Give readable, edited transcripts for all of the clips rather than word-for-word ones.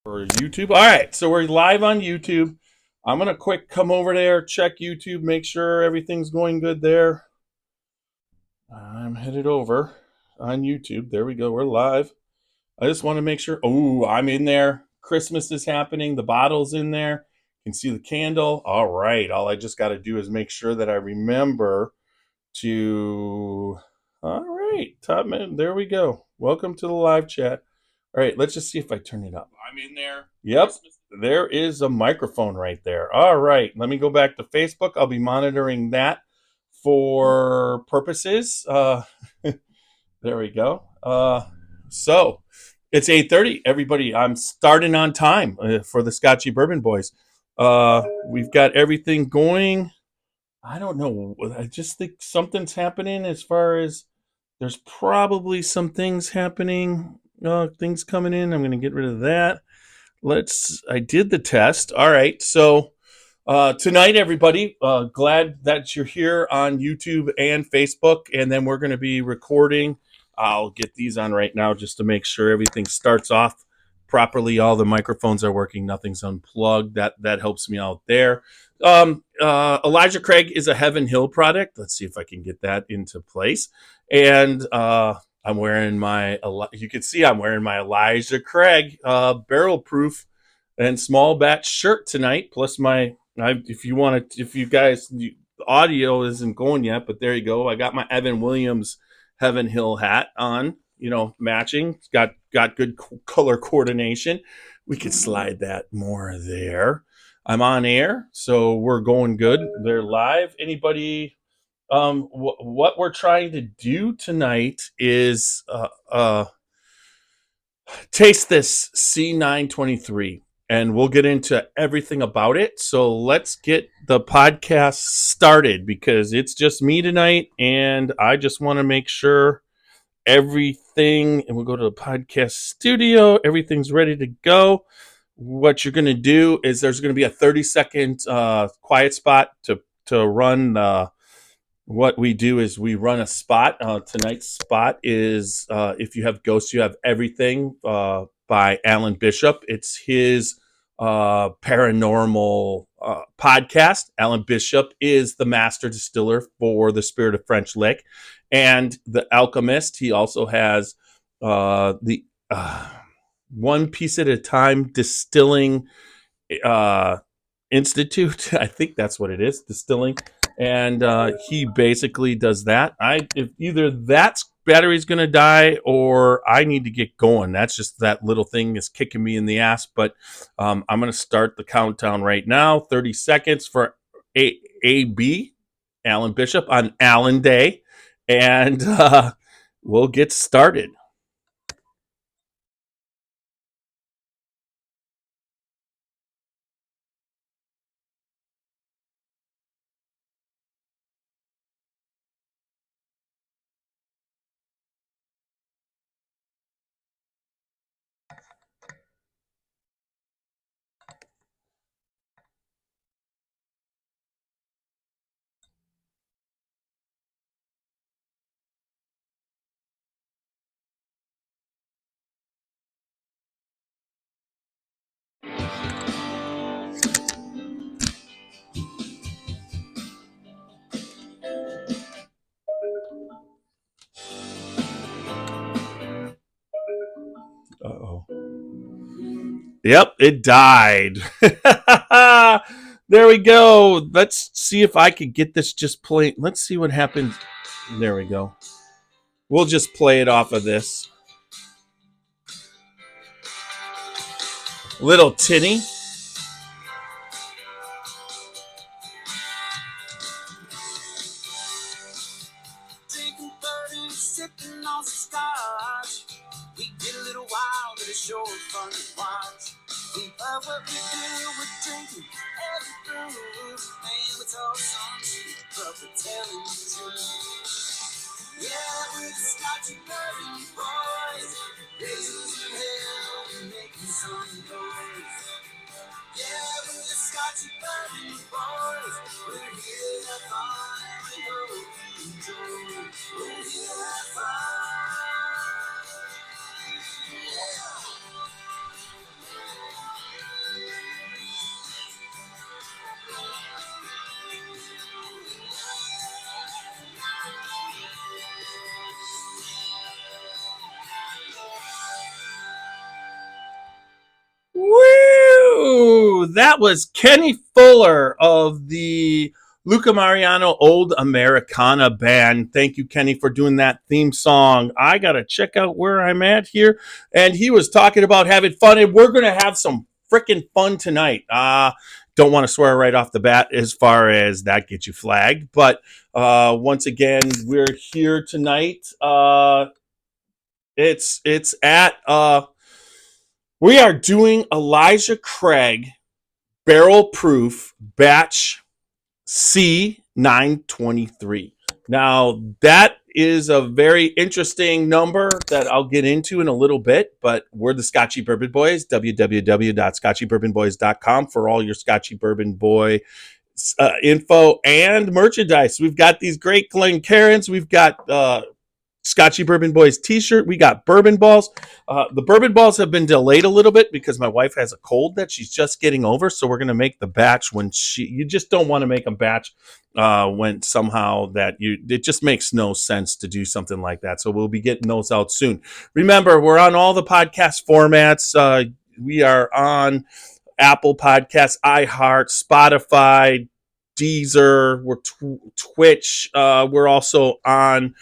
for YouTube. All right, so we're live on YouTube. I'm gonna quick come over there, check YouTube, make sure everything's going good there. I'm headed over on YouTube. There we go. We're live. I just want to make sure. Oh, I'm in there. Christmas is happening. The bottle's in there. You can see the candle. All right. All I just got to do is make sure that I remember to. All right, top man. There we go. Welcome to the live chat. All right, let's just see if I turn it up. I'm in there. Yep, there is a microphone right there. All right, let me go back to Facebook. I'll be monitoring that for purposes. There we go. So it's 8:30. Everybody, I'm starting on time for the Scotchy Bourbon Boys. We've got everything going. I don't know. I just think something's happening as far as there's probably some things happening, things coming in. I'm going to get rid of that. I did the test. All right. So tonight, everybody, glad that you're here on YouTube and Facebook. And then we're going to be recording. I'll get these on right now just to make sure everything starts off properly. All the microphones are working. Nothing's unplugged. That helps me out there. Elijah Craig is a Heaven Hill product. Let's see if I can get that into place. And I'm wearing you can see I'm wearing my Elijah Craig Barrel Proof and small batch shirt tonight. Plus if you guys, the audio isn't going yet, but there you go. I got my Evan Williams Heaven Hill hat on, matching. It's got good color coordination. We could slide that more there. I'm on air, so we're going good. They're live. Anybody? What we're trying to do tonight is taste this C923, and we'll get into everything about it. So let's get the podcast started because it's just me tonight, and I just want to make sure everything, and we'll go to the podcast studio. Everything's ready to go. What you're going to do is there's going to be a 30-second quiet spot to run. What we do is we run a spot. Tonight's spot is If You Have Ghosts, You Have Everything by Alan Bishop. It's his paranormal podcast. Alan Bishop is the master distiller for the Spirit of French Lick and The Alchemist. He also has the One Piece at a Time Distilling Institute. I think that's what it is, distilling. And he basically does that. If either that battery's going to die or I need to get going. That's just that little thing is kicking me in the ass. But I'm going to start the countdown right now. 30 seconds for AB, Alan Bishop, on Allen Day. And we'll get started. Uh-oh. Yep, it died. There we go. Let's see if I could get this just playing. Let's see what happens. There we go. We'll just play it off of this. Little tinny. Drinking 30, sipping on some scotch. We get a little wild, but it's sure fun to watch. We love what we do, we're drinking every brew. And we talk some shit, but we're telling the truth. Yeah, we're the Scotchy Bourbon Boys. Raising hell and making some noise. Yeah, we're the Scotchy Bourbon Boys. We're here to have fun and we hope you enjoy. We're here to have fun. that was Kenny Fuller of the Luca Mariano Old Americana Band. Thank you, Kenny, for doing that theme song. I got to check out where I'm at here. And he was talking about having fun, and we're going to have some freaking fun tonight. Don't want to swear right off the bat as far as that gets you flagged. But once again, we're here tonight. It's at... we are doing Elijah Craig Barrel Proof Batch C923. Now, that is a very interesting number that I'll get into in a little bit, but we're the Scotchy Bourbon Boys, www.scotchybourbonboys.com for all your Scotchy Bourbon Boy info and merchandise. We've got these great Glencairns. We've got Scotchy Bourbon Boys t-shirt. We got bourbon balls. The bourbon balls have been delayed a little bit because my wife has a cold that she's just getting over. So we're going to make the batch when you just don't want to make a batch when somehow it just makes no sense to do something like that. So we'll be getting those out soon. Remember, we're on all the podcast formats. We are on Apple Podcasts, iHeart, Spotify, Deezer, we're Twitch. We're also on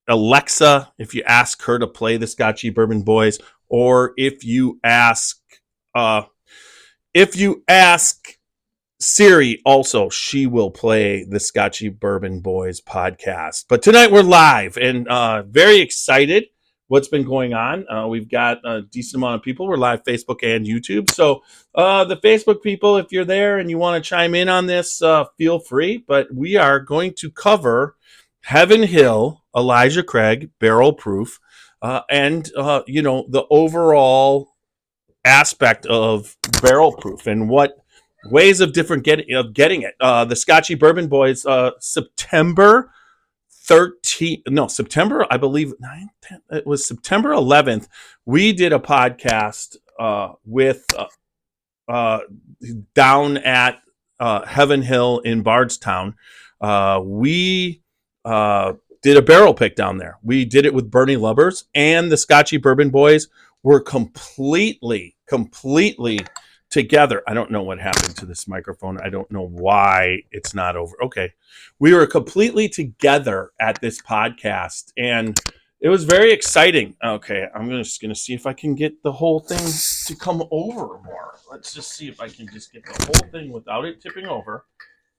Alexa, if you ask her to play the Scotchy Bourbon Boys, or if you ask Siri, also she will play the Scotchy Bourbon Boys podcast. But tonight we're live and very excited. What's been going on? We've got a decent amount of people. We're live Facebook and YouTube. So the Facebook people, if you're there and you want to chime in on this, feel free. But we are going to cover Heaven Hill, Elijah Craig, Barrel Proof, and the overall aspect of barrel proof and what ways of getting it. The Scotchy Bourbon Boys, September 11th, we did a podcast with down at Heaven Hill in Bardstown. We did a barrel pick down there. We did it with Bernie Lubbers, and the Scotchy Bourbon Boys were completely together. I don't know what happened to this microphone. I don't know why it's not over. Okay. We were completely together at this podcast, and it was very exciting. Okay. I'm just going to see if I can get the whole thing to come over more. Let's just see if I can just get the whole thing without it tipping over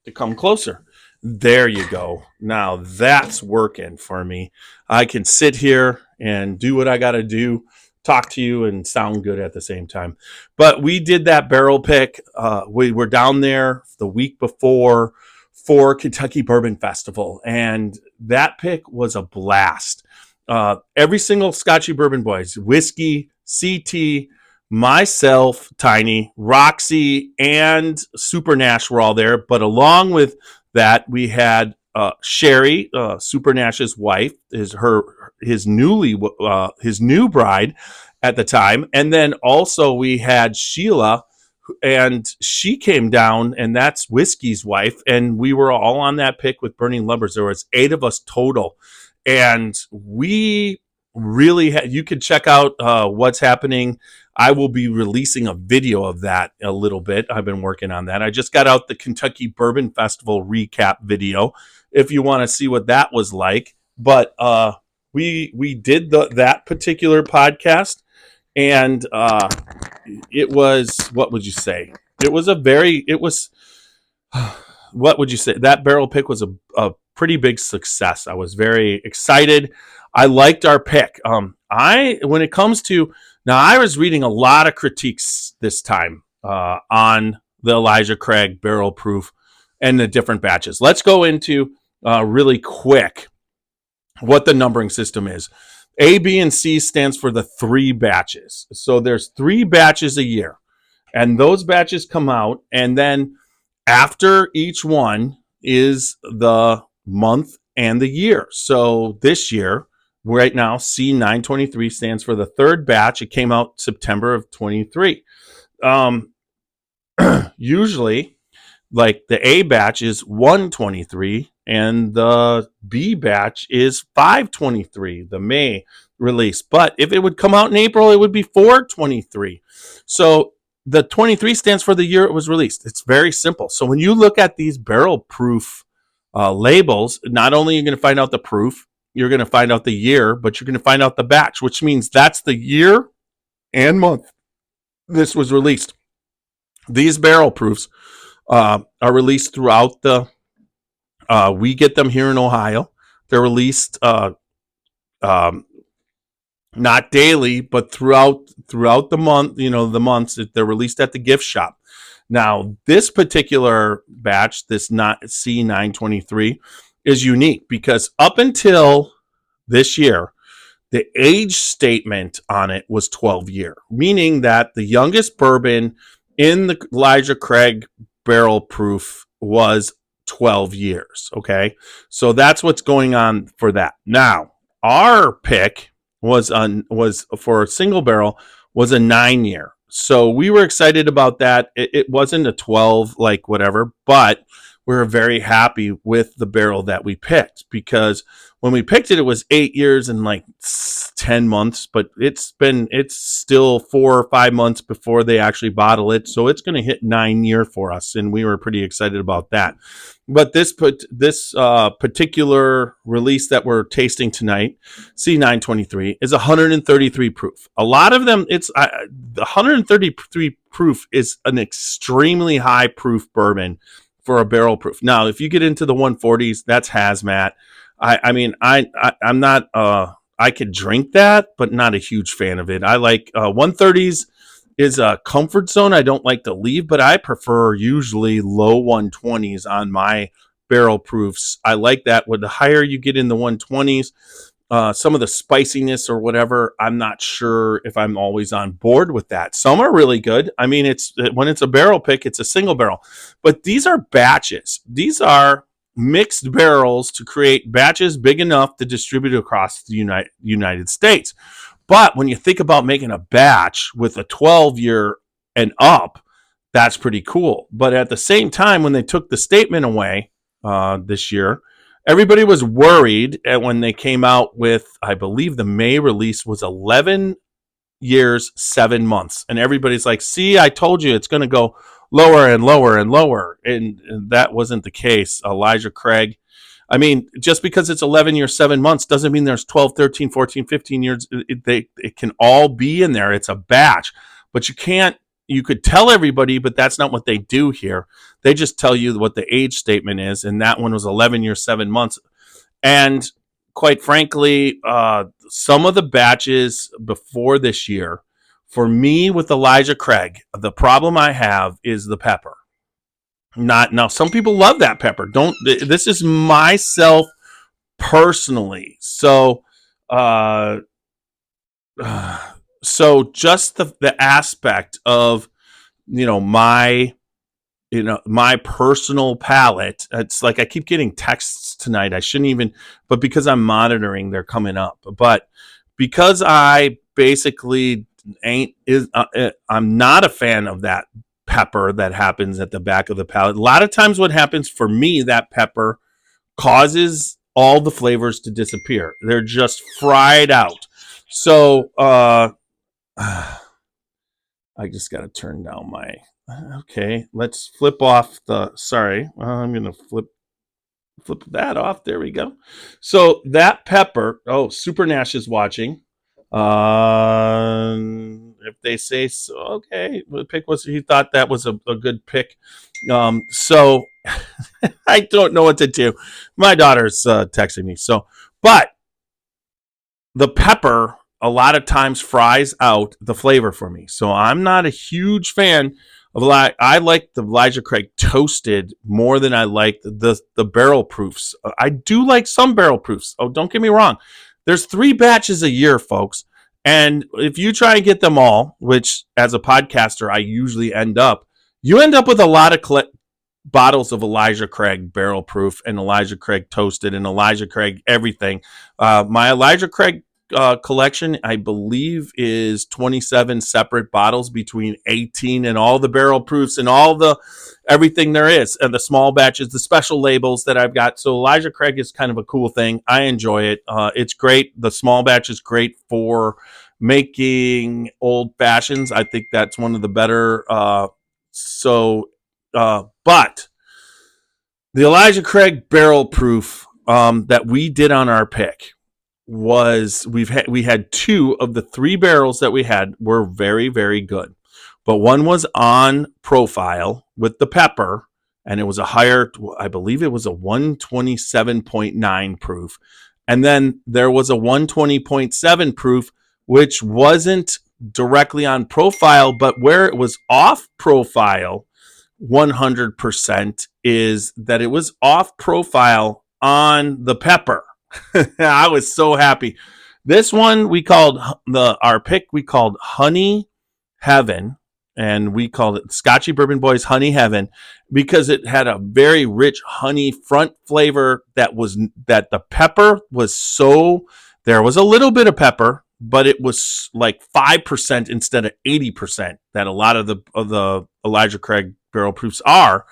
to come closer. There you go. Now that's working for me. I can sit here and do what I got to do, talk to you, and sound good at the same time. But we did that barrel pick. We were down there the week before for Kentucky Bourbon Festival, and that pick was a blast. Every single Scotchy Bourbon Boys, Whiskey, CT, myself, Tiny, Roxy, and Super Nash were all there. But along with that, we had Sherry, Super Nash's wife, his new bride at the time, and then also we had Sheila, and she came down, and that's Whiskey's wife, and we were all on that pick with Burning Lubbers. There was 8 of us total, and we really you could check out what's happening. I will be releasing a video of that a little bit. I've been working on that. I just got out the Kentucky Bourbon Festival recap video if you want to see what that was like. But we did that particular podcast, and it was, what would you say? What would you say? That barrel pick was a pretty big success. I was very excited. I liked our pick. When it comes to, now I was reading a lot of critiques this time on the Elijah Craig Barrel Proof and the different batches. Let's go into really quick what the numbering system is. A, B, and C stands for the 3 batches. So there's 3 batches a year, and those batches come out, and then after each one is the month and the year. So this year, right now, C923 stands for the 3rd batch. It came out September of 23. Usually, like the A batch is 123 and the B batch is 523, the May release. But if it would come out in April, it would be 423. So the 23 stands for the year it was released. It's very simple. So when you look at these barrel proof labels, not only are you going to find out the proof, you're going to find out the year, but you're going to find out the batch, which means that's the year and month this was released. These barrel proofs are released throughout we get them here in Ohio. They're released not daily, but throughout the month, the months. They're released at the gift shop. Now, this particular batch, this C923, is unique because up until this year, the age statement on it was 12 year, meaning that the youngest bourbon in the Elijah Craig barrel proof was 12 years. Okay. So that's what's going on for that. Now, our pick was for a single barrel was a 9 year. So we were excited about that. It wasn't a 12, like whatever, but we were very happy with the barrel that we picked because when we picked it, it was 8 years and like 10 months, but it's still 4 or 5 months before they actually bottle it. So it's going to hit 9 year for us. And we were pretty excited about that. But this particular release that we're tasting tonight, C923, is 133 proof. A lot of them, the 133 proof is an extremely high proof bourbon for a barrel proof. Now, if you get into the 140s, that's hazmat. I'm not. I could drink that, but not a huge fan of it. I like 130s is a comfort zone I don't like to leave, but I prefer usually low 120s on my barrel proofs. I like that. With the higher you get in the 120s, some of the spiciness or whatever, I'm not sure if I'm always on board with that. Some are really good. I mean, when it's a barrel pick, it's a single barrel, but these are batches. These are mixed barrels to create batches big enough to distribute across the United States. But when you think about making a batch with a 12-year and up, that's pretty cool. But at the same time, when they took the statement away this year, everybody was worried when they came out with, I believe the May release was 11 years, 7 months. And everybody's like, see, I told you it's going to go lower and lower and lower. And that wasn't the case. Elijah Craig, I mean, just because it's 11 years, 7 months doesn't mean there's 12, 13, 14, 15 years. It can all be in there. It's a batch. But you could tell everybody, but that's not what they do here. They just tell you what the age statement is. And that one was 11 years, 7 months. And quite frankly, some of the batches before this year, for me with Elijah Craig, the problem I have is the pepper. Not now. Some people love that pepper. This is myself personally. So, just the aspect of my personal palate. It's like I keep getting texts tonight. I shouldn't even, but because I'm monitoring, they're coming up. But because I basically I'm not a fan of that pepper that happens at the back of the palate. A lot of times what happens for me, that pepper causes all the flavors to disappear. They're just fried out. So I just got to turn down my, okay, let's flip off I'm going to flip that off. There we go. So that pepper, Super Nash is watching. If they say so, okay, the pick was, he thought that was a good pick. So I don't know what to do. My daughter's texting me. So, but the pepper a lot of times fries out the flavor for me. So I'm not a huge fan of I like the Elijah Craig toasted more than I like the barrel proofs. I do like some barrel proofs. Oh, don't get me wrong. There's 3 batches a year, folks. And if you try and get them all, which as a podcaster, I usually you end up with a lot of bottles of Elijah Craig barrel proof and Elijah Craig toasted and Elijah Craig everything. My Elijah Craig collection, I believe, is 27 separate bottles between 18 and all the barrel proofs and all the everything there is, and the small batches, the special labels that I've got. So Elijah Craig is kind of a cool thing. I enjoy it. It's great. The small batch is great for making old fashions. I think that's one of the better. But the Elijah Craig Barrel Proof that we did on our pick was we had 2 of the 3 barrels that we had were very, very good. But one was on profile with the pepper, and it was a higher, I believe it was a 127.9 proof. And then there was a 120.7 proof, which wasn't directly on profile, but where it was off profile 100% is that it was off profile on the pepper. I was so happy. This one we called our pick, we called Honey Heaven, and we called it Scotchy Bourbon Boys Honey Heaven because it had a very rich honey front flavor that the pepper was so, there was a little bit of pepper, but it was like 5% instead of 80% that a lot of the Elijah Craig Barrel Proofs are.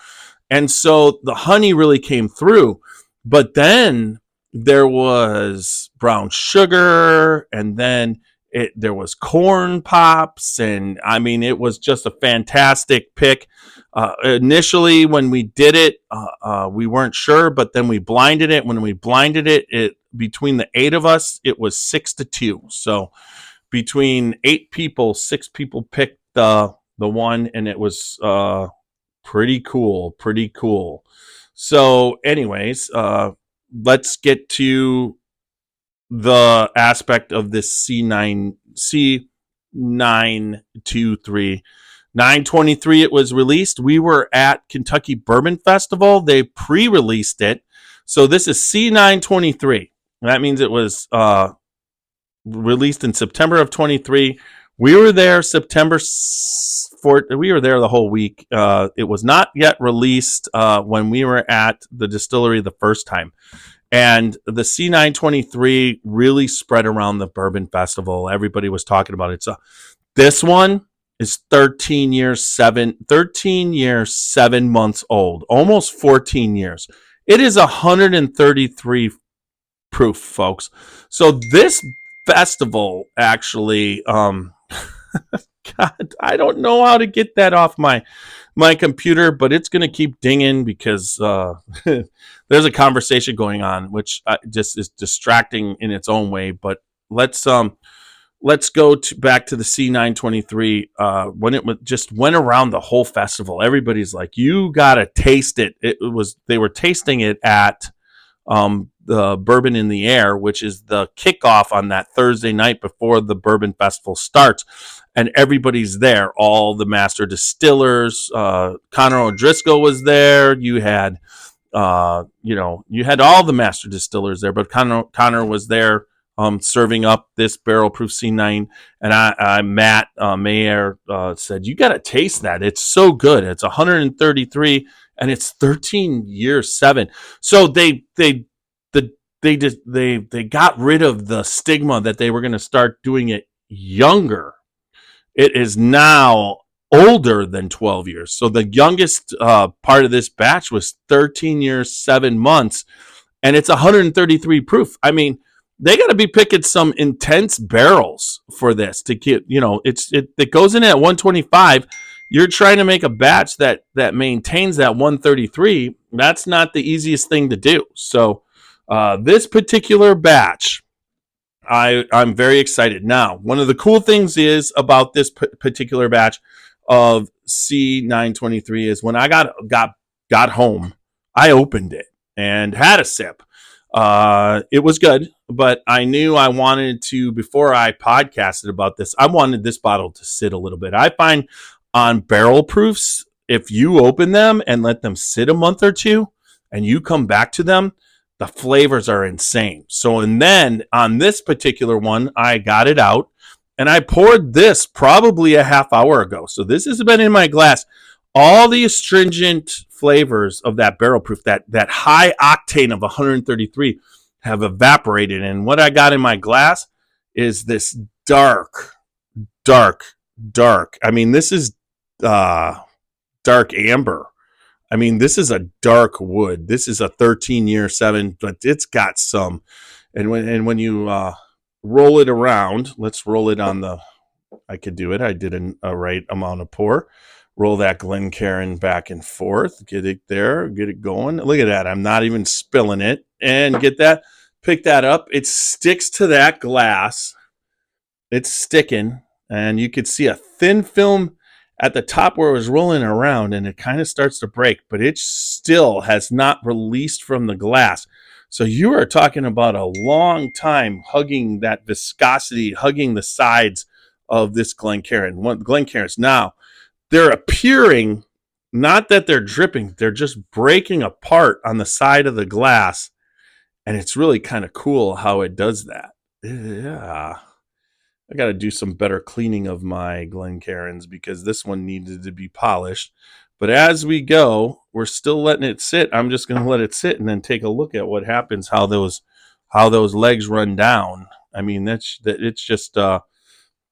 And so the honey really came through. But then there was brown sugar, and then there was corn pops, and I mean, it was just a fantastic pick. Initially, when we did it, we weren't sure, but then we blinded it. When we blinded it between the 8 of us, it was 6-2. So between 8 people, 6 people picked the one, and it was pretty cool. So, anyways, let's get to the aspect of this C923 923. It was released. We were at Kentucky Bourbon Festival. They pre-released it. So this is C923. That means it was released in September of 23. We were there September 4th. We were there the whole week. It was not yet released when we were at the distillery the first time. And the C923 really spread around the Bourbon Festival. Everybody was talking about it. So this one is 13 years, 7 months old, almost 14 years. It is 133 proof, folks. So this festival actually, God, I don't know how to get that off my computer, but it's going to keep dinging because there's a conversation going on, which just is distracting in its own way. But let's go back to the C923. When it just went around the whole festival, everybody's like, "You gotta taste it." They were tasting it at the Bourbon in the Air, which is the kickoff on that Thursday night before the Bourbon Festival starts. And everybody's there, all the master distillers. Connor O'Driscoll was there. You had, you had all the master distillers there, but Connor was there serving up this barrel proof C9. And Matt Mayer said, "You got to taste that. It's so good. It's 133 and it's 13 years 7." So they got rid of the stigma that they were going to start doing it younger. It is now older than 12 years. So the youngest part of this batch was 13 years, 7 months, and it's 133 proof. I mean, they got to be picking some intense barrels for this to get, it goes in at 125. You're trying to make a batch that maintains that 133. That's not the easiest thing to do. So this particular batch, I'm very excited. Now, one of the cool things is about this particular batch of C923 is when I got home, I opened it and had a sip. It was good, but I knew I wanted to, before I podcasted about this, I wanted this bottle to sit a little bit. I find on barrel proofs, if you open them and let them sit a month or two and you come back to them, the flavors are insane. So, and then on this particular one, I got it out and I poured this probably a half hour ago. So this has been in my glass. All the astringent flavors of that barrel proof, that high octane of 133 have evaporated. And what I got in my glass is this dark. I mean, this is dark amber. I mean, this is a dark wood. This is a 13 year 7, but it's got some. And when you roll it around. Let's roll it on the, I could do it. I did a right amount of pour. Roll that Glencairn back and forth. Get it there. Get it going. Look at that. I'm not even spilling it. And get that. Pick that up. It sticks to that glass. It's sticking. And you could see a thin film at the top where it was rolling around, and it kind of starts to break, but it still has not released from the glass. So you are talking about a long time hugging that viscosity, hugging the sides of this Glencairn. Glencairns now, they're appearing, not that they're dripping, they're just breaking apart on the side of the glass. And it's really kind of cool how it does that. Yeah. I got to do some better cleaning of my Glencairns because this one needed to be polished. But as we go, we're still letting it sit. I'm just going to let it sit and then take a look at what happens, how those legs run down. I mean, it's just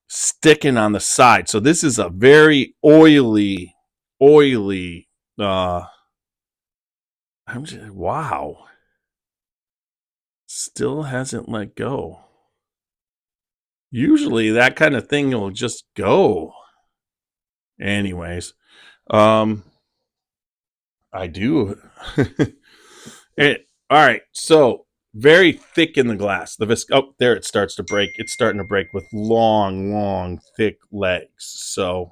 sticking on the side. So this is a very oily. Wow. Still hasn't let go. Usually that kind of thing will just go. Anyways, I do. All right, so very thick in the glass. Oh, there it starts to break. It's starting to break with long, thick legs. So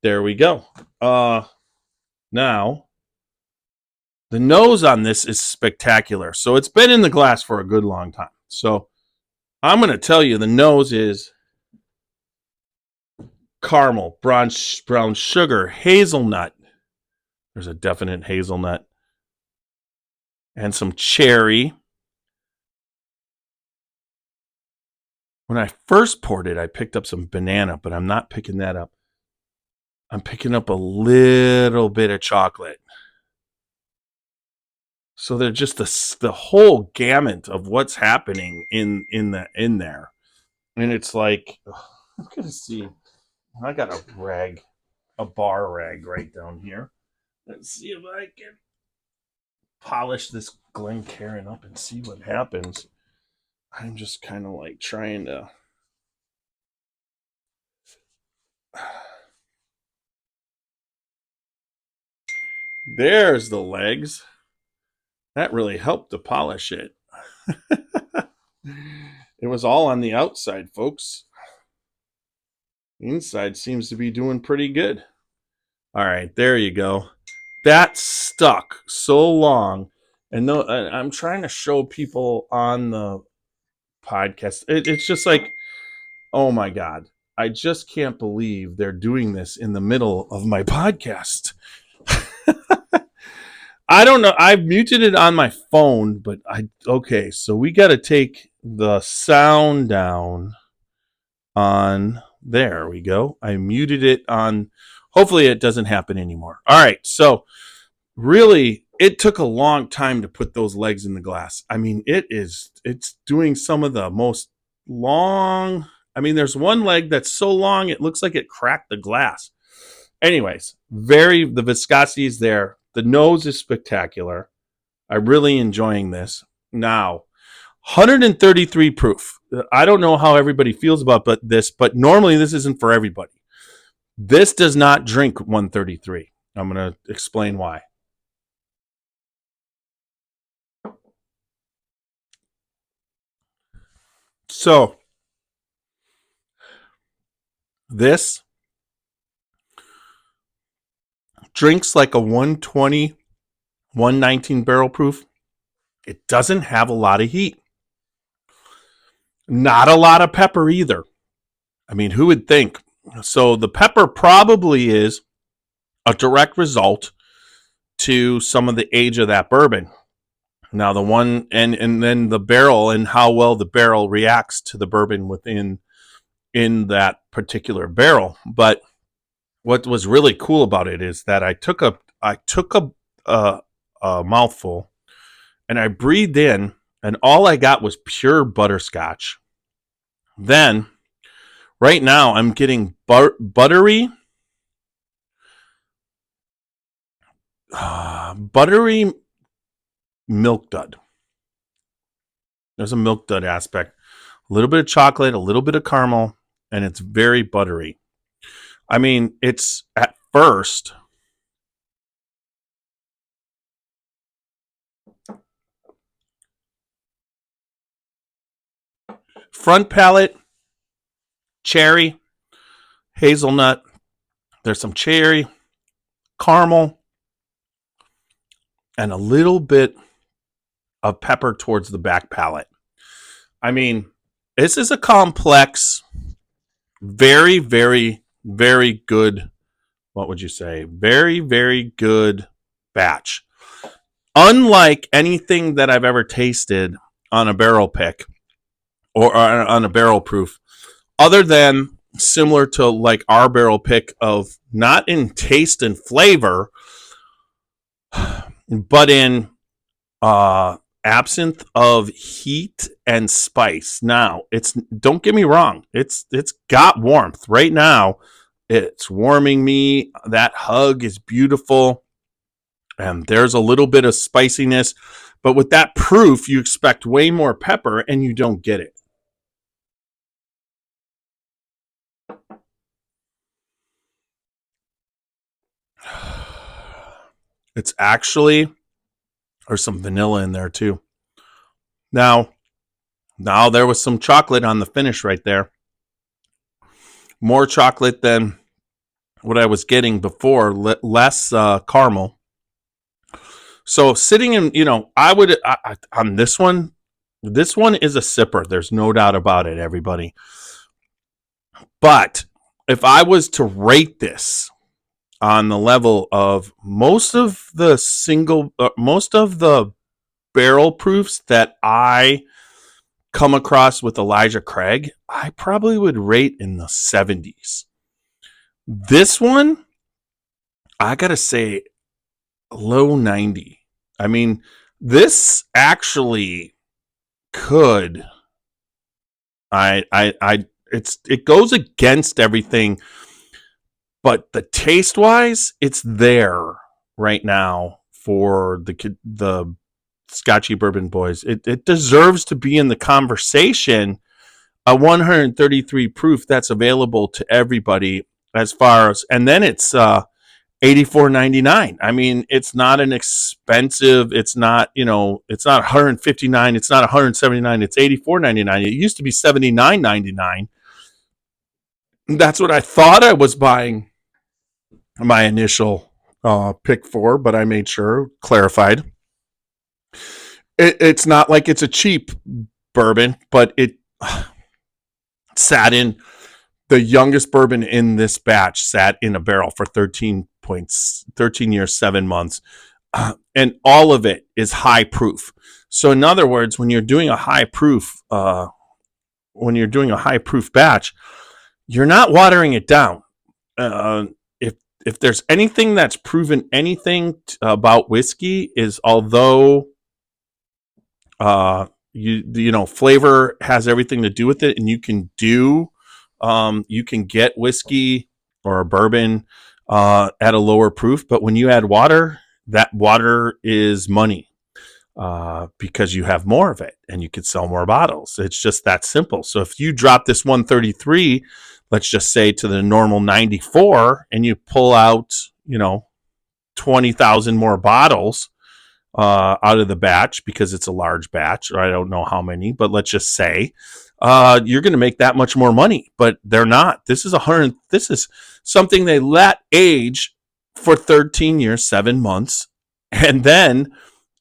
there we go. Now the nose on this is spectacular. So it's been in the glass for a good long time. So I'm going to tell you the nose is caramel, brown sugar, hazelnut. There's a definite hazelnut. And some cherry. When I first poured it, I picked up some banana, but I'm not picking that up. I'm picking up a little bit of chocolate. So they're just the whole gamut of what's happening in there. And it's like, I'm going to see. I got a bar rag right down here. Let's see if I can polish this Glencairn up and see what happens. I'm just kind of like trying to. There's the legs. That really helped to polish it. It was all on the outside, folks. The inside seems to be doing pretty good. All right, there you go. That stuck so long. And I'm trying to show people on the podcast. It's just like, oh my God. I just can't believe they're doing this in the middle of my podcast. I don't know. I've muted it on my phone, but okay, so we got to take the sound down on, there we go. I muted it on, hopefully it doesn't happen anymore. All right, so really, it took a long time to put those legs in the glass. I mean, it's doing some of the most long, I mean, there's one leg that's so long, it looks like it cracked the glass. Anyways, the viscosity is there. The nose is spectacular. I'm really enjoying this. Now, 133 proof. I don't know how everybody feels about this, but normally this isn't for everybody. This does not drink 133. I'm going to explain why. So, this drinks like a 120, 119 barrel proof. It doesn't have a lot of heat. Not a lot of pepper either. I mean, who would think? So the pepper probably is a direct result to some of the age of that bourbon. Now the one and then the barrel and how well the barrel reacts to the bourbon in that particular barrel. But what was really cool about it is that I took a mouthful and I breathed in, and all I got was pure butterscotch. Then, right now, I'm getting buttery milk dud. There's a milk dud aspect. a little bit of chocolate, a little bit of caramel, and it's very buttery. I mean, it's at first front palate, cherry, hazelnut. There's some cherry, caramel, and a little bit of pepper towards the back palate. I mean, this is a complex, very, very, very good. What would you say? Very, very good batch. Unlike anything that I've ever tasted on a barrel pick or on a barrel proof, other than similar to like our barrel pick of not in taste and flavor, but in absinthe of heat and spice. Now, it's don't get me wrong, it's got warmth. Right now, it's warming me. That hug is beautiful. And there's a little bit of spiciness, but with that proof, you expect way more pepper and you don't get it. It's actually, there's some vanilla in there too. Now there was some chocolate on the finish right there. More chocolate than what I was getting before, less caramel. So sitting in, I would, on this one is a sipper. There's no doubt about it, everybody. But if I was to rate this on the level of most of the barrel proofs that I come across with Elijah Craig, I probably would rate in the 70s. This one, I gotta say, low 90. I mean, this actually could. It goes against everything, but the taste wise, it's there right now for the Scotchy Bourbon Boys. It deserves to be in the conversation. A 133 proof that's available to everybody as far as, and then it's $84.99. I mean, it's not an expensive. It's not, it's not 159. It's not 179. It's $84.99. It used to be $79.99. That's what I thought I was buying my initial pick for, but I made sure, clarified. It's not like it's a cheap bourbon, but it sat in the youngest bourbon in this batch sat in a barrel for 13 years, 7 months. And all of it is high proof. So in other words, when you're doing a high proof batch, you're not watering it down. If there's anything that's proven anything about whiskey is although flavor has everything to do with it, and you can get whiskey or a bourbon at a lower proof, but when you add water, that water is money because you have more of it and you can sell more bottles. It's just that simple. So if you drop this 133, let's just say, to the normal 94, and you pull out 20,000 more bottles out of the batch because it's a large batch, or I don't know how many, but let's just say you're going to make that much more money. But they're not. This is something they let age for 13 years, 7 months, and then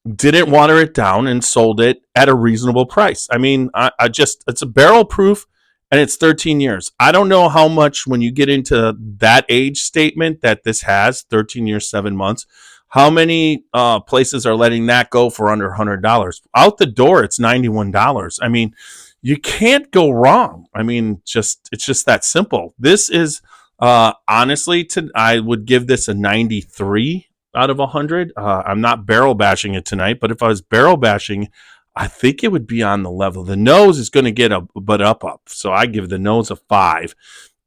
didn't water it down and sold it at a reasonable price. I mean, it's a barrel proof and it's 13 years. I don't know how much, when you get into that age statement that this has, 13 years, 7 months, how many places are letting that go for under $100? Out the door, it's $91. I mean, you can't go wrong. I mean, it's just that simple. This is honestly, I would give this a 93 out of 100. I'm not barrel bashing it tonight, but if I was barrel bashing, I think it would be on the level. The nose is going to get a but up. So I give the nose a 5.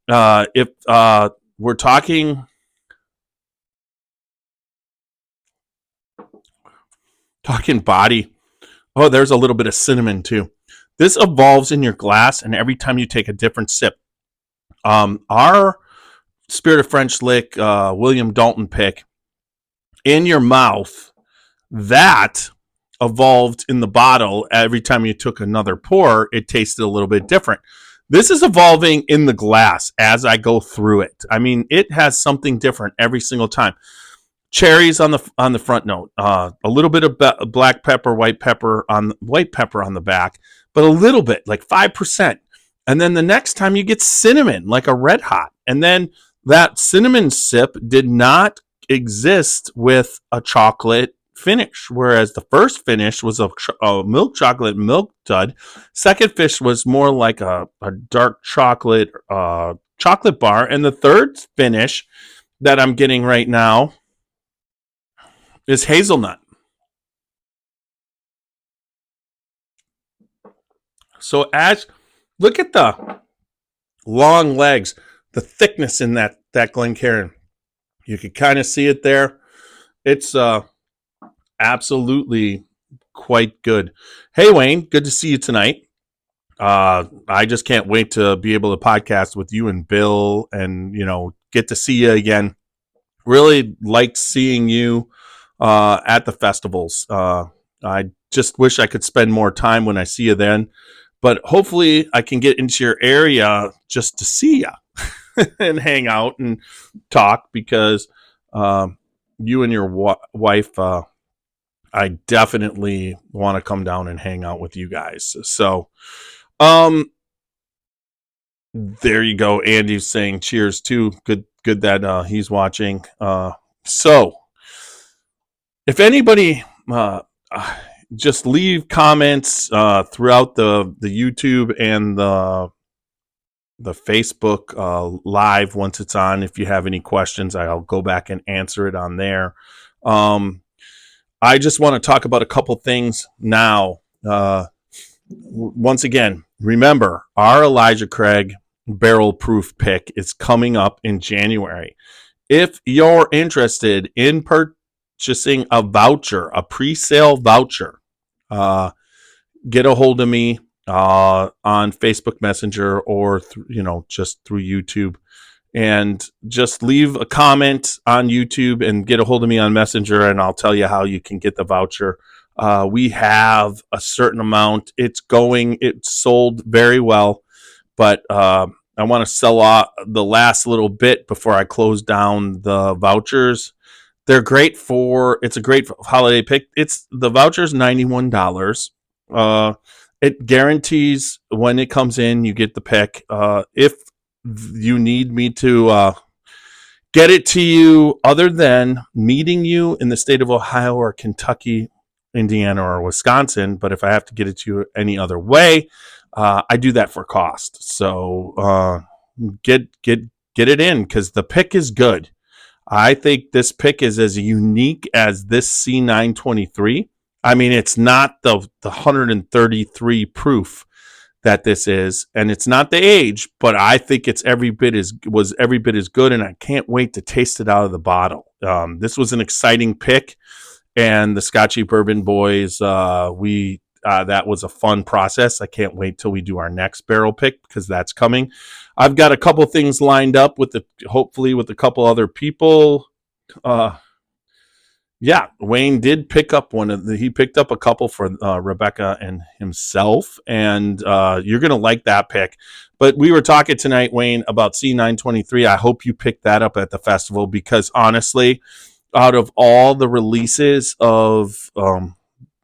If we're talking body, oh, there's a little bit of cinnamon too. This evolves in your glass, and every time you take a different sip. Our Spirit of French Lick William Dalton pick, in your mouth, that evolved in the bottle. Every time you took another pour, it tasted a little bit different. This is evolving in the glass as I go through it. I mean, it has something different every single time. Cherries on the front note, a little bit of black pepper, white pepper on the back, but a little bit, like 5%. And then the next time you get cinnamon, like a red hot. And then that cinnamon sip did not exist with a chocolate finish, whereas the first finish was a milk chocolate milk dud. Second fish was more like a dark chocolate chocolate bar. And the third finish that I'm getting right now is hazelnut. So look at the long legs, the thickness in that Glencairn. You can kind of see it there. It's absolutely quite good. Hey, Wayne, good to see you tonight. I just can't wait to be able to podcast with you and Bill and, get to see you again. Really like seeing you at the festivals. I just wish I could spend more time when I see you then. But hopefully I can get into your area just to see you and hang out and talk because you and your wife, I definitely want to come down and hang out with you guys. So there you go. Andy's saying cheers too. Good that he's watching. So if anybody just leave comments throughout the YouTube and the Facebook live once it's on. If you have any questions, I'll go back and answer it on there. I just want to talk about a couple things now. Once again, remember, our Elijah Craig Barrel Proof pick is coming up in January. If you're interested in purchasing a voucher, a pre-sale voucher, get a hold of me on Facebook Messenger or just through YouTube, and just leave a comment on YouTube and get a hold of me on Messenger, and I'll tell you how you can get the voucher. We have a certain amount. It's sold very well, but I want to sell out the last little bit before I close down the vouchers. They're great it's a great holiday pick. The voucher's $91. It guarantees when it comes in, you get the pick. If you need me to get it to you other than meeting you in the state of Ohio or Kentucky, Indiana, or Wisconsin, but if I have to get it to you any other way, I do that for cost. So get it in because the pick is good. I think this pick is as unique as this C923. I mean, it's not the 133 proof that this is, and it's not the age, but I think it's every bit as good, and I can't wait to taste it out of the bottle. This was an exciting pick, and the Scotchy Bourbon Boys, that was a fun process. I can't wait till we do our next barrel pick because that's coming. I've got a couple things lined up hopefully with a couple other people. Yeah, Wayne did pick up he picked up a couple for Rebecca and himself, and you're going to like that pick. But we were talking tonight, Wayne, about C923. I hope you picked that up at the festival because honestly, out of all the releases of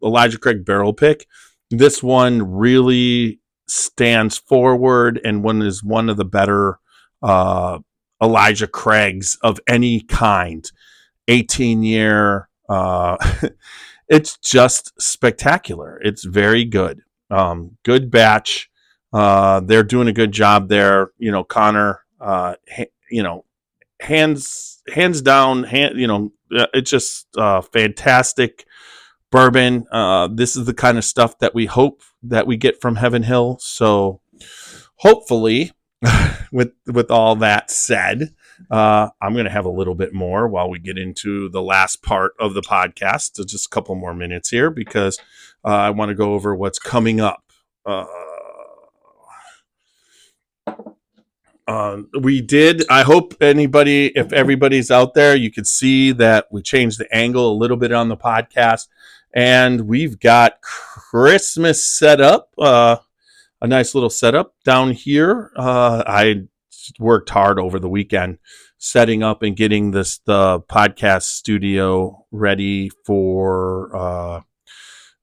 Elijah Craig Barrel Pick, this one really stands forward and is one of the better Elijah Craigs of any kind. 18-year. It's just spectacular. It's very good. Good batch. They're doing a good job there. Connor, hands down, it's just fantastic bourbon. This is the kind of stuff that we hope that we get from Heaven Hill. So hopefully, with all that said, I'm going to have a little bit more while we get into the last part of the podcast. So just a couple more minutes here because I want to go over what's coming up. We did. I hope if everybody's out there, you could see that we changed the angle a little bit on the podcast, and we've got Christmas set up. A nice little setup down here. I worked hard over the weekend setting up and getting the podcast studio ready for.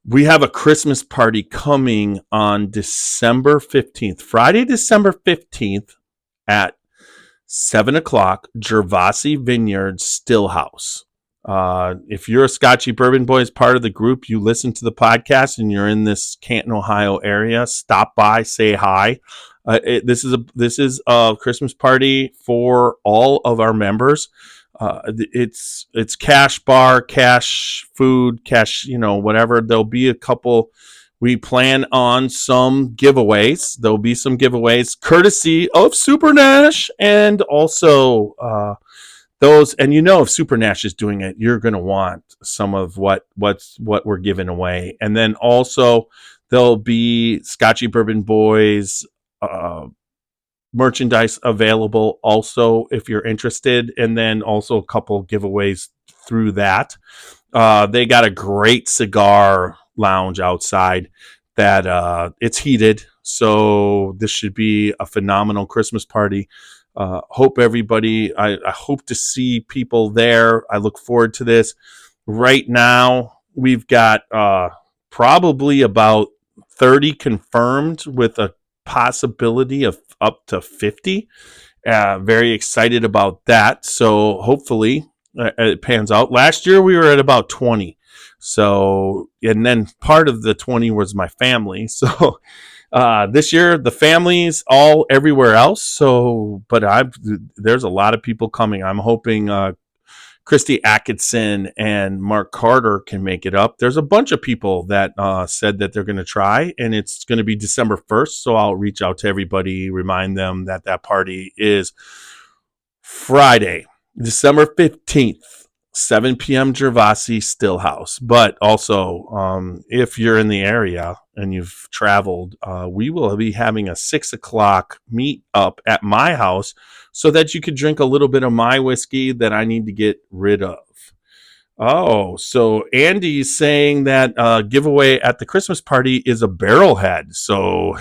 We have a Christmas party coming on December 15th, Friday, December 15th at 7 o'clock, Gervasi Vineyard Stillhouse. If you're a Scotchy Bourbon Boys part of the group, you listen to the podcast and you're in this Canton, Ohio area, stop by, say hi. This is a Christmas party for all of our members. It's cash bar, cash food, cash, whatever. There'll be a couple. We plan on some giveaways. There'll be some giveaways courtesy of Super Nash, and also those. And if Super Nash is doing it, you're going to want some of what we're giving away. And then also there'll be Scotchy Bourbon Boys merchandise available also if you're interested, and then also a couple giveaways through that. They got a great cigar lounge outside that it's heated, so this should be a phenomenal Christmas party. Hope everybody, I hope to see people there. I look forward to this. Right now we've got probably about 30 confirmed with a possibility of up to 50. Very excited about that. So hopefully it pans out. Last year we were at about 20. So, and then part of the 20 was my family. So this year the family's all everywhere else. So, but there's a lot of people coming. I'm hoping Christy Atkinson and Mark Carter can make it up. There's a bunch of people that said that they're going to try, and it's going to be December 1st. So I'll reach out to everybody, remind them that party is Friday, December 15th, 7 p.m. Gervasi Stillhouse. But also, if you're in the area and you've traveled, we will be having a 6 o'clock meet up at my house so that you could drink a little bit of my whiskey that I need to get rid of. Oh, so Andy's saying that giveaway at the Christmas party is a barrelhead. So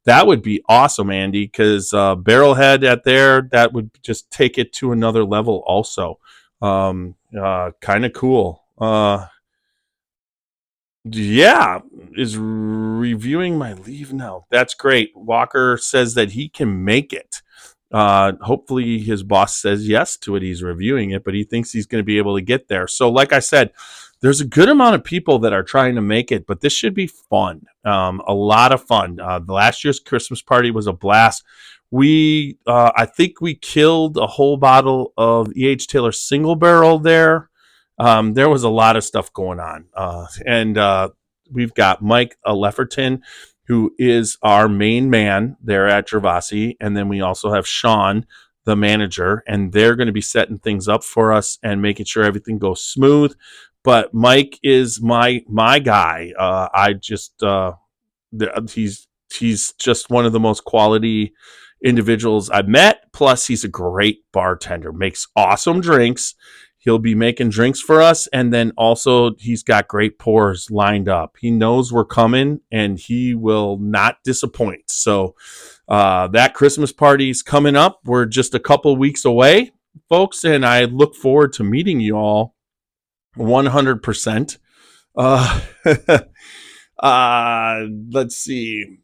that would be awesome, Andy, because barrelhead that would just take it to another level also. Kind of cool. Yeah, is reviewing my leave now. That's great. Walker says that he can make it. Hopefully his boss says yes to it. He's reviewing it, but he thinks he's going to be able to get there. So like I said, there's a good amount of people that are trying to make it, but this should be fun. A lot of fun. The last year's Christmas party was a blast. I think we killed a whole bottle of E.H. Taylor single barrel there. There was a lot of stuff going on. And we've got Mike Lefferton, who is our main man there at Gervasi. And then we also have Sean, the manager, and they're going to be setting things up for us and making sure everything goes smooth. But Mike is my guy. He's just one of the most quality individuals I've met. Plus, he's a great bartender, makes awesome drinks. He'll be making drinks for us, and then also he's got great pours lined up. He knows we're coming, and he will not disappoint. So that Christmas party's coming up. We're just a couple weeks away, folks, and I look forward to meeting you all 100%. Let's see.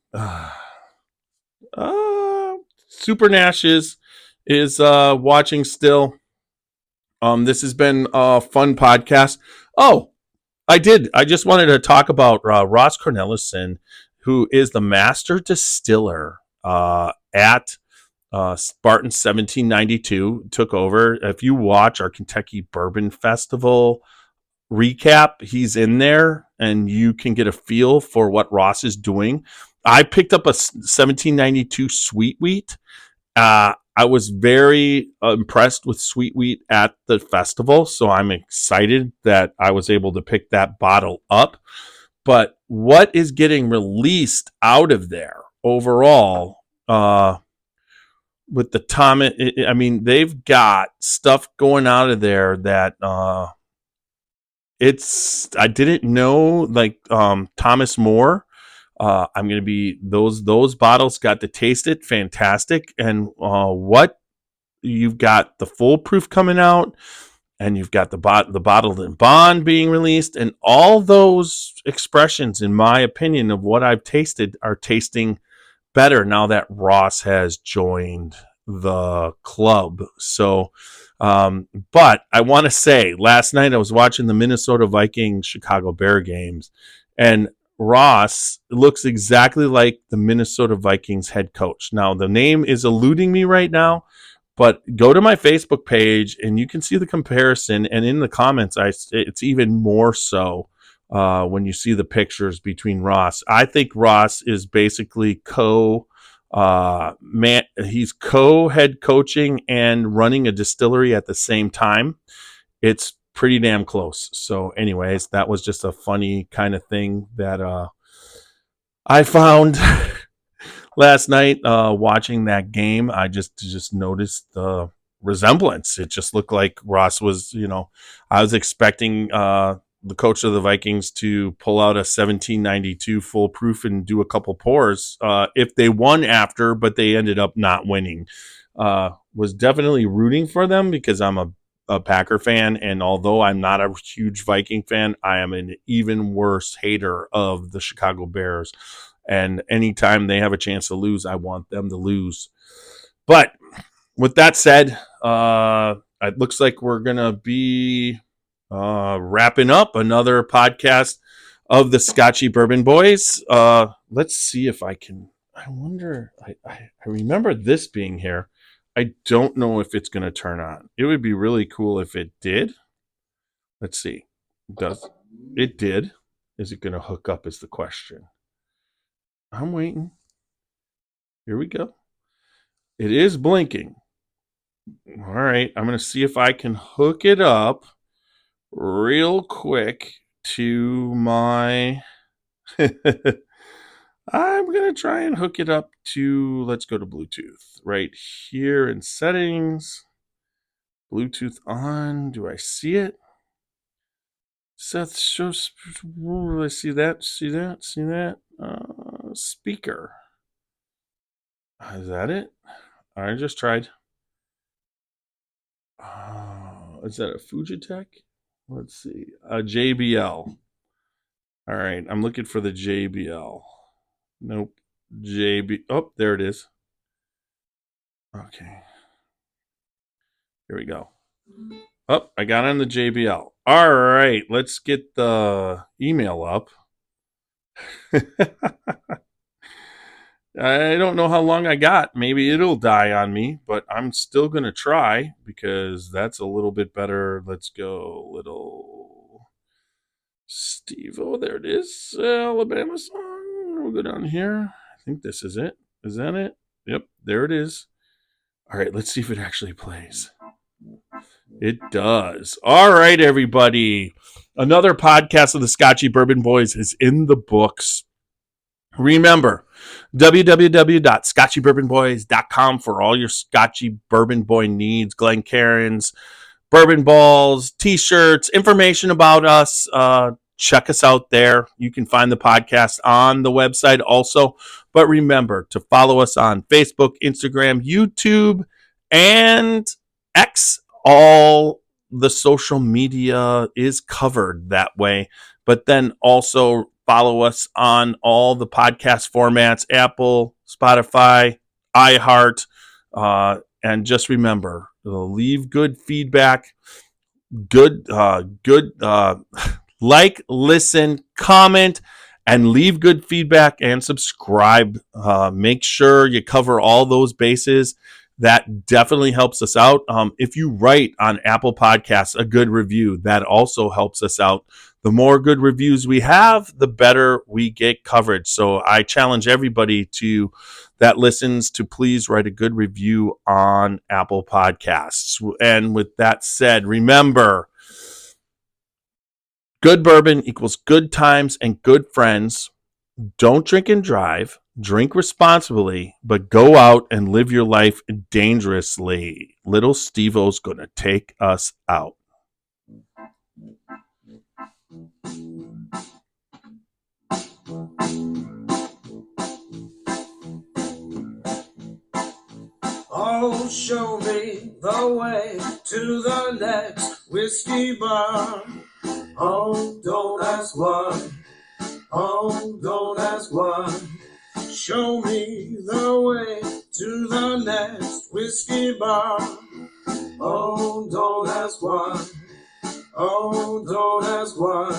Super Nash is watching still. This has been a fun podcast. Oh, I just wanted to talk about Ross Cornelison, who is the master distiller at Spartan 1792, took over. If you watch our Kentucky Bourbon Festival recap, he's in there, and you can get a feel for what Ross is doing. I picked up a 1792 sweet wheat. I was very impressed with sweet wheat at the festival, so I'm excited that I was able to pick that bottle up. But what is getting released out of there overall, with the Thomas. I mean, they've got stuff going out of there that I didn't know, like Thomas More. I'm gonna be those bottles got to taste it, fantastic. And what you've got the full proof coming out, and you've got the bottled and bond being released, and all those expressions, in my opinion, of what I've tasted are tasting better now that Ross has joined the club. So, but I want to say, last night I was watching the Minnesota Vikings Chicago Bear games, and Ross looks exactly like the Minnesota Vikings head coach. Now, the name is eluding me right now, but go to my Facebook page and you can see the comparison. And in the comments, it's even more so when you see the pictures between Ross. I think Ross is basically he's co-head coaching and running a distillery at the same time. It's pretty damn close. So anyways, that was just a funny kind of thing that I found last night watching that game. I just noticed the resemblance. It just looked like Ross was, I was expecting the coach of the Vikings to pull out a 1792 full proof and do a couple pours if they won after, but they ended up not winning. Was definitely rooting for them because I'm a Packer fan, and although I'm not a huge Viking fan, I am an even worse hater of the Chicago Bears. And anytime they have a chance to lose, I want them to lose. But with that said, it looks like we're going to be wrapping up another podcast of the Scotchy Bourbon Boys. Let's see if I can. I wonder. I remember this being here. I don't know if it's going to turn on. It would be really cool if it did. Let's see. It did. Is it going to hook up is the question. I'm waiting. Here we go. It is blinking. All right. I'm going to see if I can hook it up real quick to my. I'm going to try and hook it up to. Let's go to Bluetooth right here in settings. Bluetooth on. Do I see it? Seth shows. I see that. See that. See that. Speaker. Is that it? I just tried. Is that a Fujitech? Let's see. A JBL. All right. I'm looking for the JBL. Nope. Oh, there it is. Okay. Here we go. Oh, I got on the JBL. All right. Let's get the email up. I don't know how long I got. Maybe it'll die on me, but I'm still going to try because that's a little bit better. Let's go little Steve. Oh, there it is. Alabama song. We'll go down here. I think this is it. Is that it? Yep, there it is. All right, let's see if it actually plays. It does. All right, everybody. Another podcast of the Scotchy Bourbon Boys is in the books. Remember, www.scotchybourbonboys.com for all your Scotchy Bourbon Boy needs. Glencairns, bourbon balls, t-shirts, information about us. Check us out there. You can find the podcast on the website also. But remember to follow us on Facebook, Instagram, YouTube, and X. All the social media is covered that way. But then also follow us on all the podcast formats, Apple, Spotify, iHeart. And just remember, leave good feedback, good like, listen, comment, and leave good feedback and subscribe. Make sure you cover all those bases. That definitely helps us out. If you write on Apple Podcasts a good review, that also helps us out. The more good reviews we have, the better we get coverage. So I challenge everybody that listens to please write a good review on Apple Podcasts. And with that said, remember, good bourbon equals good times and good friends. Don't drink and drive. drink responsibly, but go out and live your life dangerously. Little Steve-O's gonna take us out. Oh, show me the way to the next whiskey bar. Oh, don't ask why. Oh, don't ask why. Show me the way to the next whiskey bar. Oh, don't ask why. Oh, don't ask why.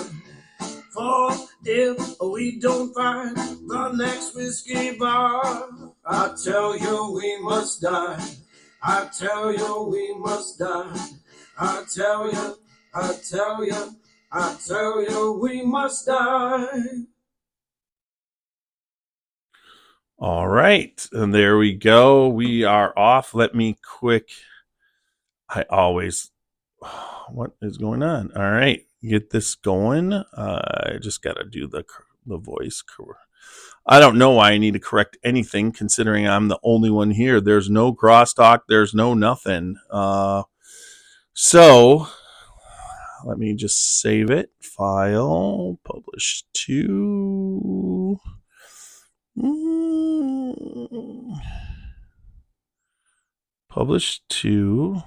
For if we don't find the next whiskey bar, I tell you we must die. I tell you we must die. I tell you, I tell you, I tell you we must die. All right, and there we go. We are off. Let me quick. I always. What is going on? All right, get this going. I just got to do the voice. I don't know why I need to correct anything, considering I'm the only one here. There's no crosstalk. There's no nothing. So let me just save it. File, publish to. Publish to.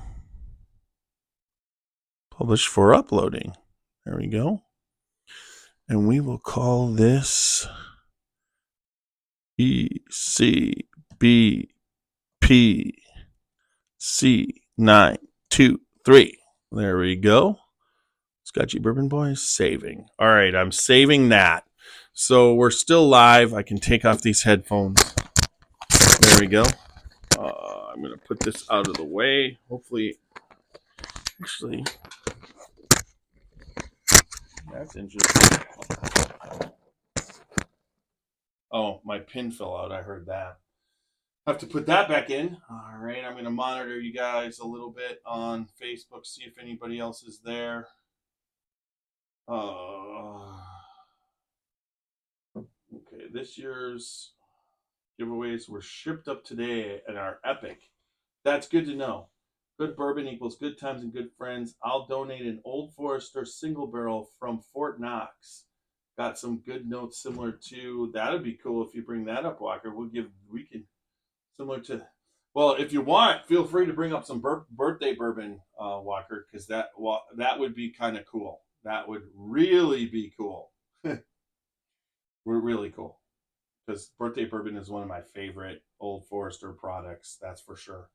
Publish for uploading. There we go. And we will call this ECBP C923. There we go. Scotchy Bourbon Boys saving. All right, I'm saving that. So we're still live. I can take off these headphones. There we go. I'm going to put this out of the way. Hopefully, actually, that's interesting. Oh, my pin fell out. I heard that. Have to put that back in. All right, I'm going to monitor you guys a little bit on Facebook, see if anybody else is there. Okay, this year's giveaways were shipped up today and are epic. That's good to know. Good bourbon equals good times and good friends. I'll donate an Old Forester single barrel from Fort Knox. Got some good notes similar to that'd be cool if you bring that up, Walker. We can similar to. Well, if you want, feel free to bring up some birthday bourbon, Walker, because that would be kind of cool. That would really be cool. We're really cool because birthday bourbon is one of my favorite Old Forester products. That's for sure.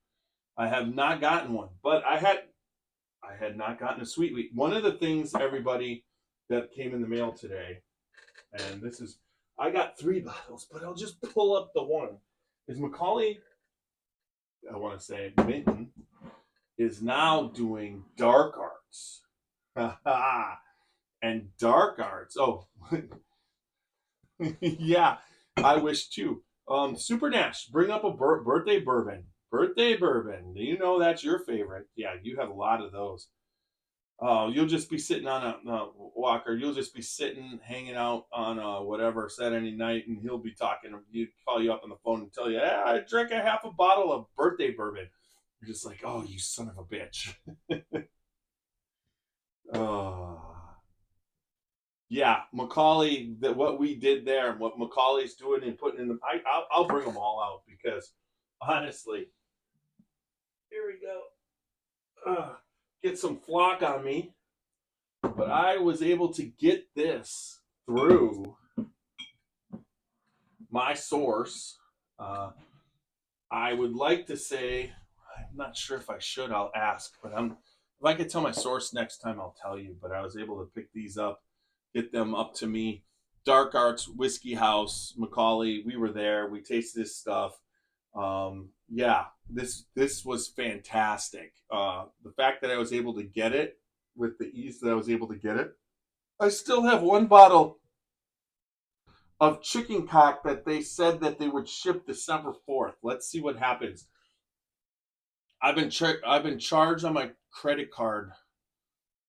I have not gotten one, but I had not gotten a sweet wheat. One of the things, everybody, that came in the mail today, and this is, I got 3 bottles, but I'll just pull up the one. Is Macaulay, I want to say, Minton, is now doing dark arts. And dark arts. Oh, yeah, I wish too. Super Nash, bring up a birthday bourbon. Birthday bourbon. You know that's your favorite. Yeah, you have a lot of those. You'll just be sitting on a Walker. You'll just be sitting, hanging out on whatever Saturday night, and he'll be talking. He'll call you up on the phone and tell you, "Hey, I drank a half a bottle of birthday bourbon." You're just like, "Oh, you son of a bitch." Yeah, Macaulay. That what we did there, and what Macaulay's doing and putting in the. I'll bring them all out because honestly, here we go. Get some flock on me, but I was able to get this through my source. I would like to say, I'm not sure if I should. I'll ask, but if I could tell my source next time, I'll tell you. But I was able to pick these up, get them up to me. Dark Arts Whiskey House, Macaulay. We were there. We tasted this stuff. Yeah, this was fantastic. The fact that I was able to get it with the ease that I was able to get it. I still have 1 bottle of chicken cock that they said that they would ship December 4th. Let's see what happens. I've been charged on my credit card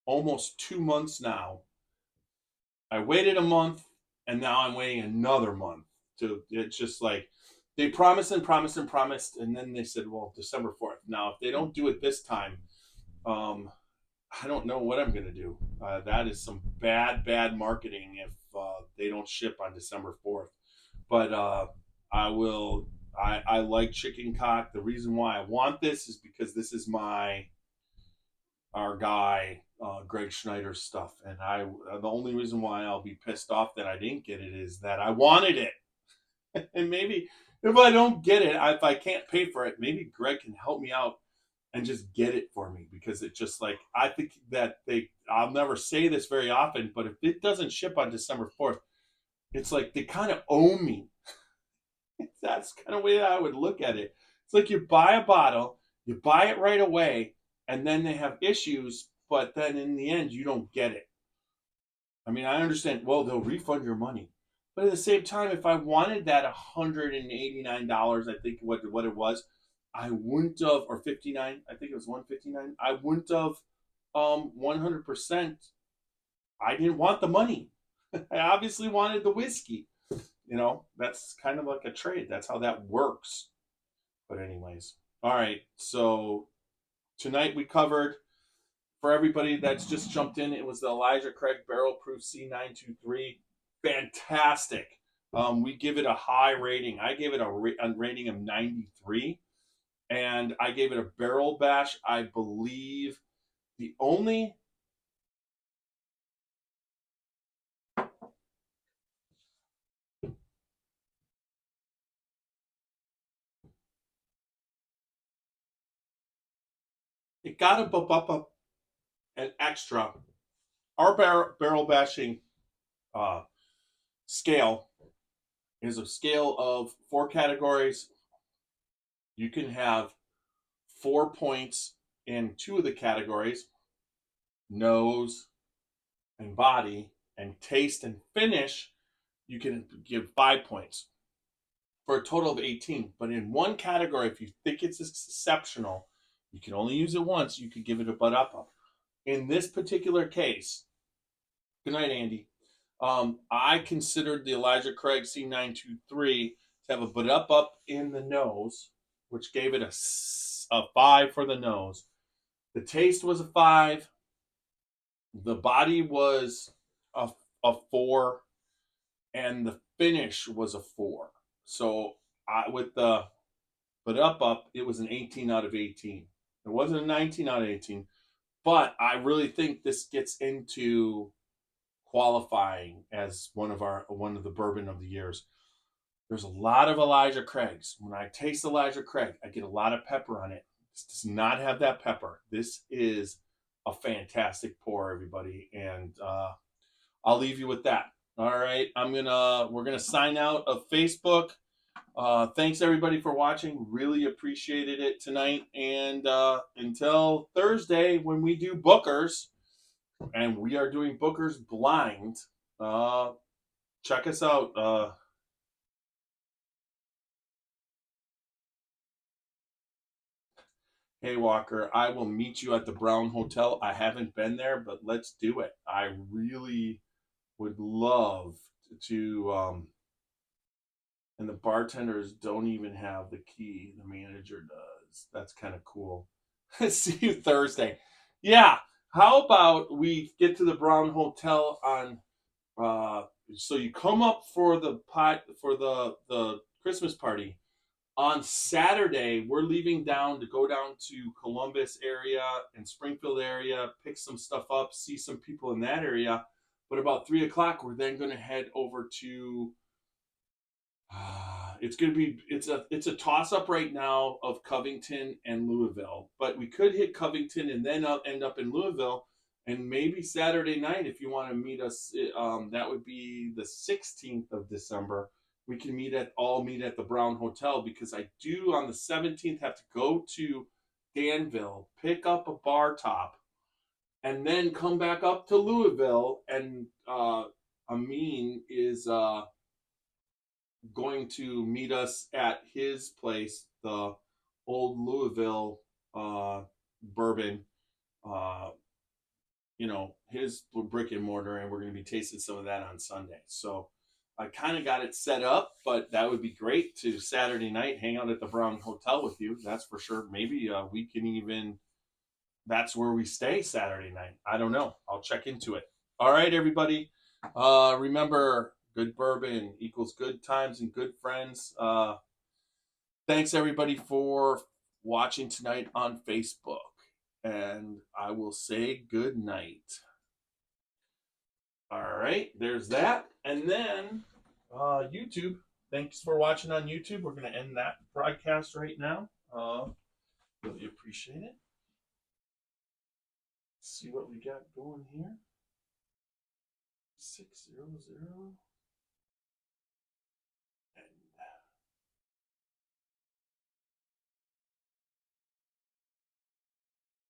almost 2 months now. I waited a month and now I'm waiting another month. It's just like they promised and promised and promised, and then they said, well, December 4th. Now, if they don't do it this time, um, I don't know what I'm going to do. That is some bad marketing if they don't ship on December 4th. But I will. I like chicken cock. The reason why I want this is because this is our guy Greg Schneider's stuff, and the only reason why I'll be pissed off that I didn't get it is that I wanted it, and maybe if I don't get it, if I can't pay for it, maybe Greg can help me out and just get it for me, because it just like I think that I'll never say this very often, but if it doesn't ship on December 4th, it's like they kind of owe me. That's kind of the way I would look at it. It's like you buy a bottle, you buy it right away, and then they have issues, but then in the end, you don't get it. I mean, I understand, well, they'll refund your money. But at the same time, if I wanted that $189, I think what it was, I wouldn't have, or 59, I think it was 159, I wouldn't have 100%. I didn't want the money. I obviously wanted the whiskey. That's kind of like a trade. That's how that works. But anyways, all right. So tonight we covered, for everybody that's just jumped in, it was the Elijah Craig Barrel Proof C923. Fantastic. We give it a high rating. I gave it a rating of 93, and I gave it a barrel bash. I believe the only it got a bump up an extra. Our barrel bashing uh, scale is a scale of 4 categories. You can have 4 points in 2 of the categories: nose and body, and taste and finish. You can give 5 points for a total of 18. But in one category, if you think it's exceptional, you can only use it once. You could give it a butt up. In this particular case, good night, Andy. I considered the Elijah Craig C923 to have a butt up in the nose, which gave it a 5 for the nose. The taste was a 5. The body was a, a 4, and the finish was a 4. So with the but up, it was an 18 out of 18. It wasn't a 19 out of 18, but I really think this gets into qualifying as one of the bourbon of the years. There's a lot of Elijah Craig's. When I taste Elijah Craig, I get a lot of pepper on it. This does not have that pepper. This is a fantastic pour, everybody, and I'll leave you with that. All right, we're gonna sign out of Facebook. Thanks everybody for watching. Really appreciated it tonight, and until Thursday when we do Bookers, and we are doing Bookers blind. Check us out. Hey Walker, I will meet you at the Brown Hotel. I haven't been there, but let's do it. I really would love to. And the bartenders don't even have the key. The manager does. That's kind of cool. See you Thursday. Yeah. How about we get to the Brown Hotel on? So you come up for the Christmas party on Saturday. We're leaving to go down to Columbus area and Springfield area, pick some stuff up, see some people in that area. But about 3 o'clock, we're then going to head over to. It's a toss up right now of Covington and Louisville, but we could hit Covington and then end up in Louisville, and maybe Saturday night if you want to meet us. That would be the 16th of December. We can meet at the Brown Hotel, because I do on the 17th have to go to Danville, pick up a bar top, and then come back up to Louisville. And Amin is going to meet us at his place, the old Louisville bourbon, uh, his brick and mortar, and we're going to be tasting some of that on Sunday. So I kind of got it set up, but that would be great to Saturday night hang out at the Brown Hotel with you. That's for sure. Maybe we can even, that's where we stay Saturday night. I don't know. I'll check into it. All right, everybody. Remember, good bourbon equals good times and good friends. Thanks, everybody, for watching tonight on Facebook. And I will say good night. All right, there's that. And then YouTube. Thanks for watching on YouTube. We're going to end that broadcast right now. Really appreciate it. Let's see what we got going here. 600.